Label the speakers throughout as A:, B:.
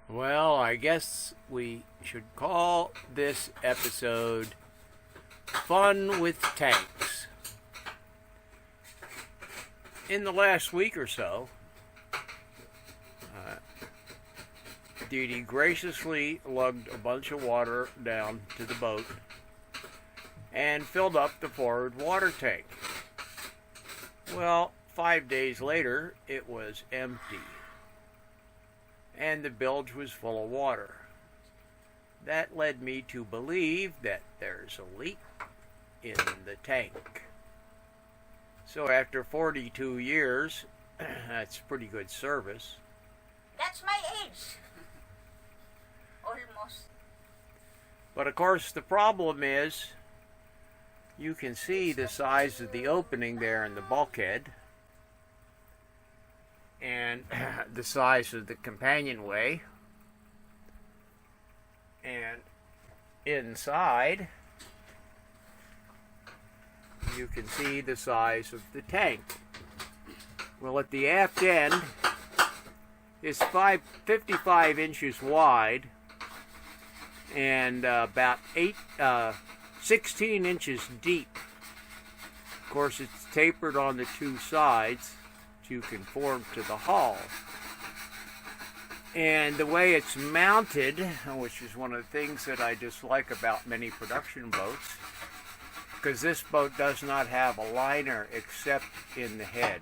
A: Well, I guess we should call this episode Fun with Tanks. In the last week or so, Dee Dee graciously lugged a bunch of water down to the boat and filled up the forward water tank. Well, 5 days later, it was empty, and the bilge was full of water. That led me to believe that there's a leak in the tank. So after 42 years, that's pretty good service.
B: That's my age. Almost.
A: But of course, the problem is you can see the size of the opening there in the bulkhead and the size of the companionway. And inside, you can see the size of the tank. Well, at the aft end, it's 55 inches wide and about 16 inches deep. Of course, it's tapered on the two sides to conform to the hull. And the way it's mounted, which is one of the things that I dislike about many production boats, because this boat does not have a liner except in the head.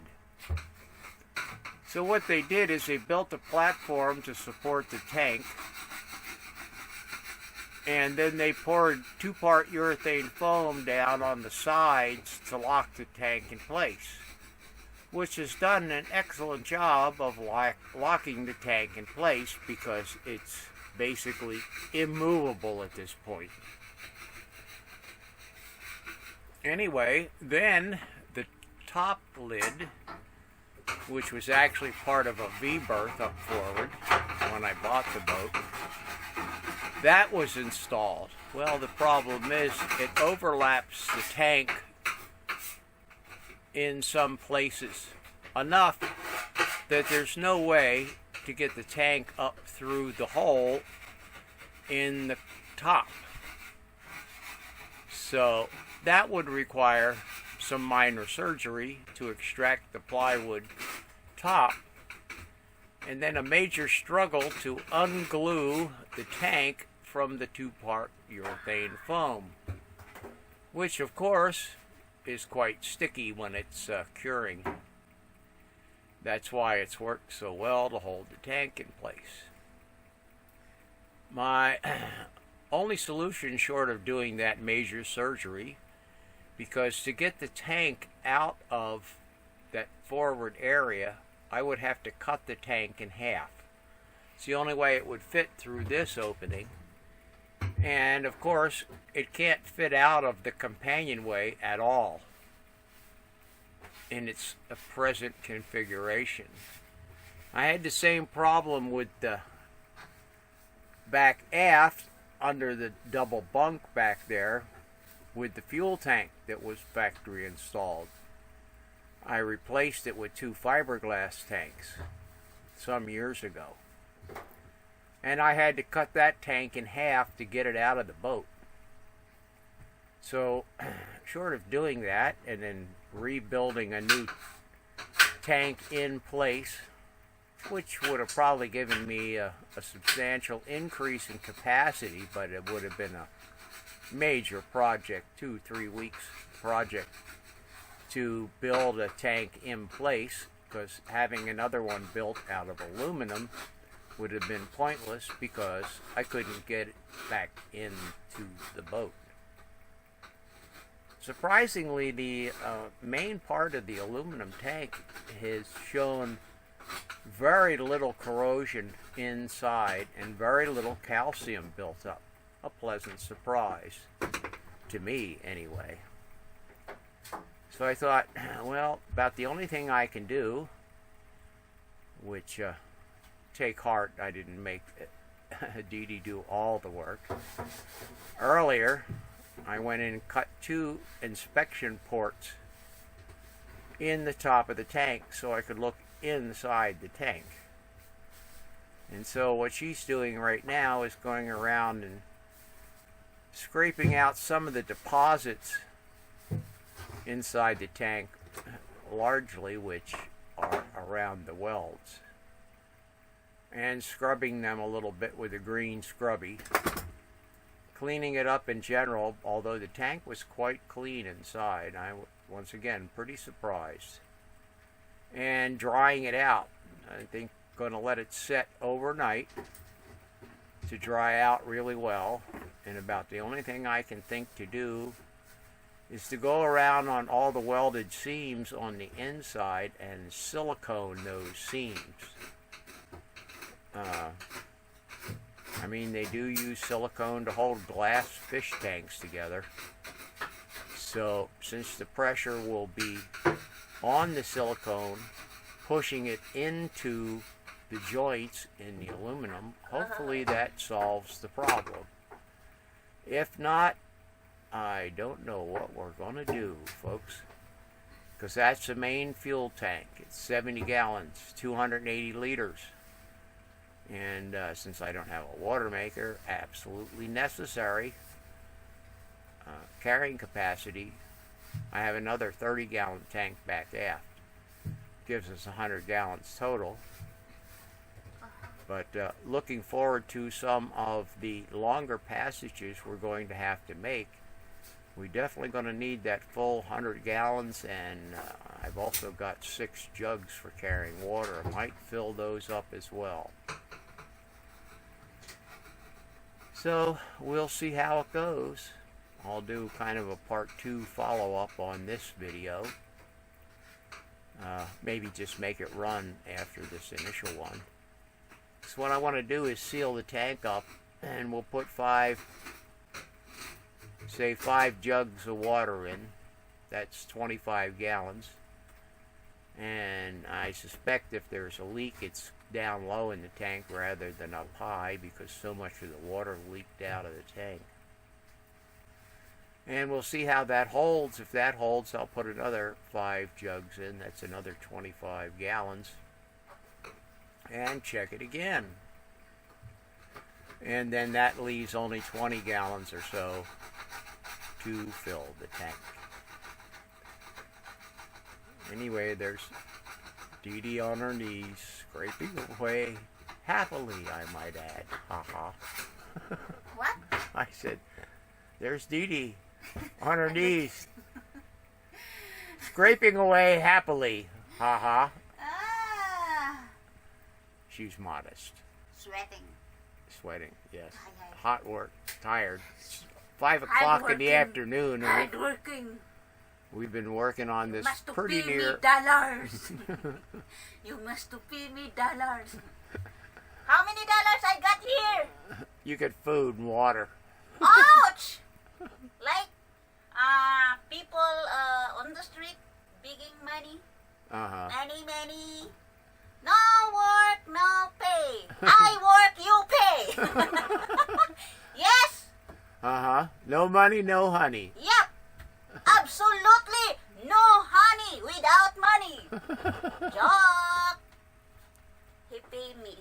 A: So what they did is they built a platform to support the tank, and then they poured 2-part urethane foam down on the sides to lock the tank in place, which has done an excellent job of locking the tank in place because it's basically immovable at this point. Anyway, then the top lid, which was actually part of a V-berth up forward when I bought the boat, that was installed. Well, the problem is it overlaps the tank in some places enough that there's no way to get the tank up through the hole in the top. So that would require some minor surgery to extract the plywood top, and then a major struggle to unglue the tank from the 2-part urethane foam, which of course is quite sticky when it's curing. That's why it's worked so well to hold the tank in place. My only solution short of doing that major surgery, because to get the tank out of that forward area, I would have to cut the tank in half. It's the only way it would fit through this opening. And of course, it can't fit out of the companionway at all in its present configuration. I had the same problem with the back aft under the double bunk back there with the fuel tank that was factory installed. I replaced it with 2 fiberglass tanks some years ago. And I had to cut that tank in half to get it out of the boat. So, short of doing that and then rebuilding a new tank in place, which would have probably given me a substantial increase in capacity, but it would have been a major project, 2-3 weeks project to build a tank in place, because having another one built out of aluminum would have been pointless because I couldn't get it back into the boat. Surprisingly, the main part of the aluminum tank has shown very little corrosion inside and very little calcium built up. A pleasant surprise, to me anyway. So I thought, well, about the only thing I can do, which take heart, I didn't make Dee Dee do all the work. Earlier, I went in and cut 2 inspection ports in the top of the tank so I could look inside the tank. And so what she's doing right now is going around and scraping out some of the deposits inside the tank, largely which are around the welds, and scrubbing them a little bit with a green scrubby, cleaning it up in general, although the tank was quite clean inside. I was, once again, pretty surprised. And drying it out. I think going to let it set overnight to dry out really well. And about the only thing I can think to do is to go around on all the welded seams on the inside and silicone those seams. I mean, they do use silicone to hold glass fish tanks together. So since the pressure will be on the silicone, pushing it into the joints in the aluminum, hopefully that solves the problem. If not, I don't know what we're going to do, folks, because that's the main fuel tank. It's 70 gallons, 280 liters. And since I don't have a water maker, absolutely necessary carrying capacity, I have another 30-gallon tank back aft. Gives us 100 gallons total. But looking forward to some of the longer passages we're going to have to make. We're definitely going to need that full 100 gallons, and I've also got 6 jugs for carrying water. I might fill those up as well. So we'll see how it goes. I'll do kind of a part 2 follow-up on this video. Maybe just make it run after this initial one. So what I want to do is seal the tank up, and we'll put 5 jugs of water in. That's 25 gallons. And I suspect if there's a leak, it's down low in the tank rather than up high, because so much of the water leaked out of the tank. And we'll see how that holds. If that holds, I'll put another 5 jugs in. That's another 25 gallons. And check it again. And then that leaves only 20 gallons or so to fill the tank. Anyway, there's Dee Dee on her knees, scraping away happily, I might add. Ha-ha.
B: What?
A: I said, there's Dee Dee on her knees, scraping away happily. Ha-ha.
B: Ah,
A: She's modest.
B: sweating.
A: Yes.
B: Tired.
A: Hot work, tired. It's 5 o'clock in the afternoon, and
B: Hard working.
A: we've been working on this
B: Must to
A: pretty
B: pay
A: near.
B: me dollars. You must to pay me dollars. How many dollars I got here?
A: You get food and water.
B: Ouch! Like people on the street begging money.
A: Uh-huh.
B: Money. No work, no pay. I work, you pay. Yes?
A: Uh-huh. No money, no honey.
B: Yep. Absolutely no honey without money. Joke. He paid me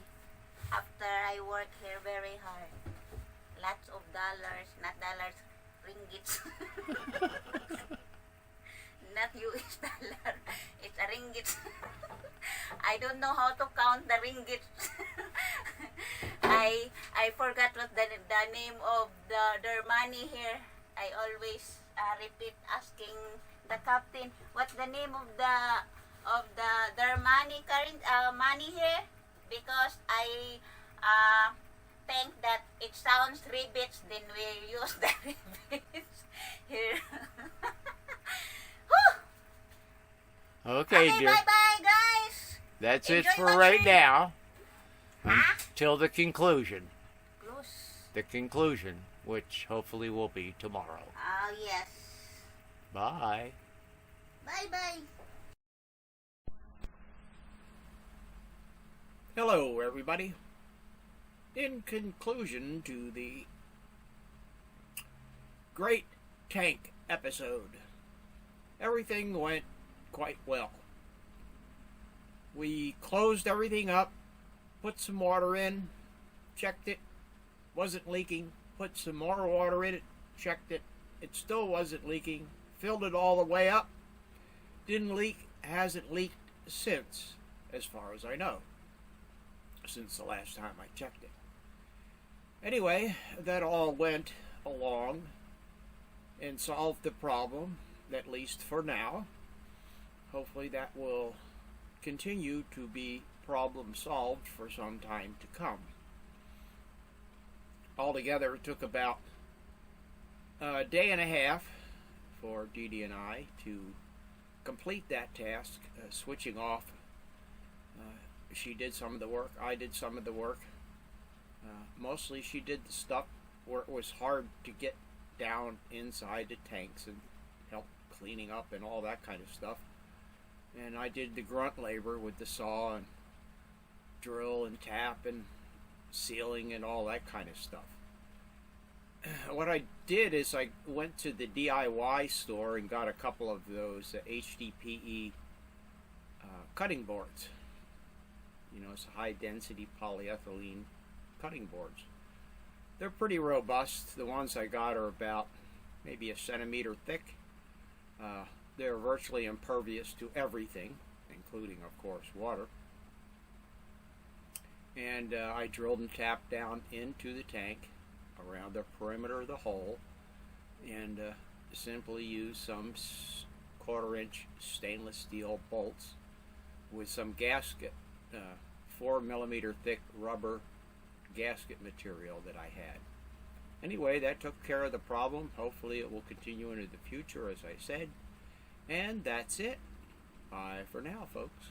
B: after I work here very hard. Lots of dollars, not dollars, ringgits. Not US dollar. It's a ringgit. I don't know how to count the ringgits. I forgot what the name of their money here. I always repeat asking the captain what's the name of their money money here, because I think that it sounds ribbits, then we use the ribbits here.
A: Okay, dear.
B: Bye-bye, guys.
A: That's it
B: Enjoy
A: for
B: my
A: right
B: trip.
A: now.
B: Huh?
A: Till the conclusion.
B: Close.
A: The conclusion, which hopefully will be tomorrow.
B: Oh, yes.
A: Bye.
B: Bye-bye.
A: Hello, everybody. In conclusion to the Great Tank episode, everything went quite well. We closed everything up
C: put some water in, checked it, wasn't leaking, put some more water in it, checked it, it still wasn't leaking, filled it all the way up, didn't leak, hasn't leaked since, as far as I know, since the last time I checked it. Anyway, that all went along and solved the problem, at least for now. Hopefully that will continue to be problem solved for some time to come. Altogether, it took about a day and a half for Dee Dee and I to complete that task, switching off. She did some of the work, I did some of the work. Mostly she did the stuff where it was hard to get down inside the tanks and help cleaning up and all that kind of stuff. And I did the grunt labor with the saw and drill and tap and sealing and all that kind of stuff. What I did is I went to the DIY store and got a couple of those HDPE cutting boards. You know, it's high density polyethylene cutting boards. They're pretty robust. The ones I got are about maybe a centimeter thick. They're virtually impervious to everything, including, of course, water. And I drilled and tapped down into the tank around the perimeter of the hole and simply used some 1/4-inch stainless steel bolts with some gasket, 4mm thick rubber gasket material that I had. Anyway, that took care of the problem. Hopefully it will continue into the future, as I said. And that's it. Bye for now, folks.